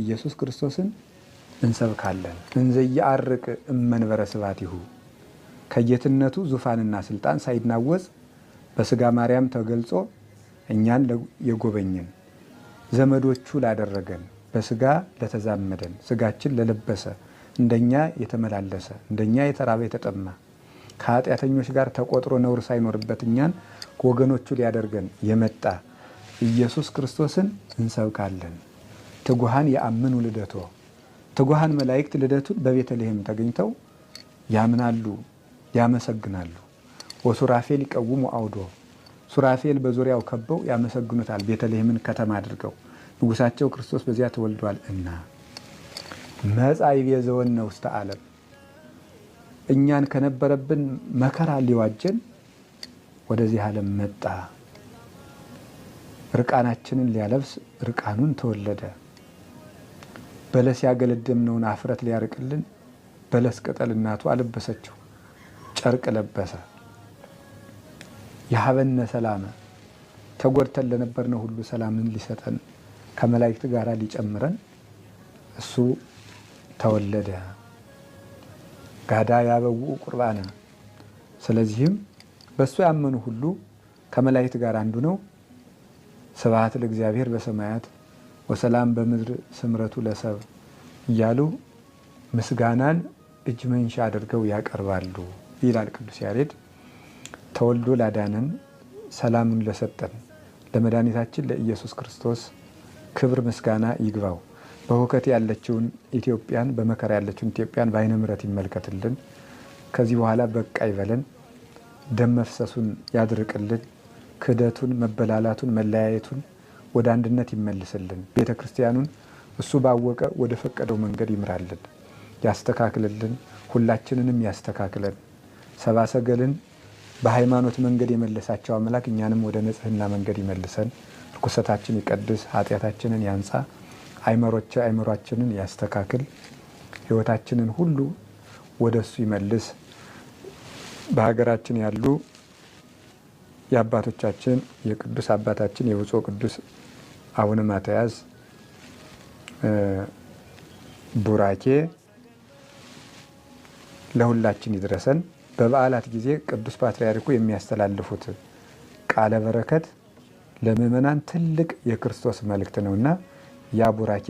ኢየሱስ ክርስቶስን እንሰብካለን። እንዘያርቅ እመንበረ ስብሐቲሁ ከጌትነቱ ዙፋንና ስልጣን ሳይናወጽ በስጋ ማርያም ተገልጾ እኛን የጎበኘን ዘመዶቹ ላደረገን በስጋ ለተዛመደን ስጋችን ለለበሰ እንደኛ የተመላለሰ እንደኛ የተራበ የተጠማ ከኃጢአተኞች ጋር ተቆጥሮ ነውር ሳይኖርበት እኛን ወገኖቹ ሊያደርገን የመጣ ኢየሱስ ክርስቶስን እንሰብካለን። ትጉሃን ያምኑ ልደቶ ትጉሃን መላእክት ልደቱን በቤተልሔም ተገኝተው ያምናሉ፣ ያመሰግናሉ። ወሱራፌል ይቀውሙ አውዶ ሱራፌል በዙሪያው ከበው ያመሰግኑታል። ቤተልሔምን ከተማ አድርገው ንጉሳቸው ክርስቶስ በዚያ ተወልዷል እና መጻ ይቤዘወነ ውስተ ዓለም እኛን ከነበረብን መከራ ሊዋጀን ወደዚህ ዓለም መጣ። ርቃናችንን ሊያለብስ ርቃኑን ተወለደ። በለስ ያገለደምነውን አፍረት ሊያርቅልን በለስ ቅጠል እናቱ አለበሰችው፣ ጨርቅ ለበሰ። የሀበነ ሰላመ ተጎድተን ለነበርነው ሁሉ ሰላምን ሊሰጠን ከመላእክት ጋር ሊጨምረን እሱ ተወለደ። ጋዳ ያበውኡ ቁርባነ ስለዚህም በእሱ ያመኑ ሁሉ ከመላእክት ጋር አንዱ ነው። ስብሐት ለእግዚአብሔር በሰማያት ወሰላም በምድር ስምረቱ ለሰብ እያሉ ምስጋናን እጅ መንሻ አድርገው ያቀርባሉ ይላል ቅዱስ ያሬድ። ተወልዶ ላዳነን ሰላምን ለሰጠን ለመድኃኒታችን ለኢየሱስ ክርስቶስ ክብር ምስጋና ይግባው። በሁከት ያለችውን ኢትዮጵያን በመከራ ያለችውን ኢትዮጵያን በዓይነ ምሕረት ይመልከትልን። ከዚህ በኋላ በቃ ይበለን። ደም መፍሰሱን ያድርቅልን። ክህደቱን፣ መበላላቱን፣ መለያየቱን ወደ አንድነት ይመልስልን። ቤተ ክርስቲያኑን እሱ ባወቀ ወደ ፈቀደው መንገድ ይምራልን፣ ያስተካክልልን። ሁላችንንም ያስተካክለን። ሰብአ ሰገልን በሃይማኖት መንገድ የመለሳቸው አምላክ እኛንም ወደ ንጽህና መንገድ ይመልሰን። ርኩሰታችን ይቀድስ፣ ኃጢአታችንን ያንጻ፣ አይምሯችንን ያስተካክል፣ ሕይወታችንን ሁሉ ወደ እሱ ይመልስ። በሀገራችን ያሉ የአባቶቻችን የቅዱስ አባታችን የብፁዕ ቅዱስ አቡነ ማትያስ ቡራኬ ለሁላችን ይድረሰን። በበዓላት ጊዜ ቅዱስ ፓትርያርኩ የሚያስተላልፉት ቃለ በረከት ለምእመናን ትልቅ የክርስቶስ መልእክት ነውና ያ ቡራኬ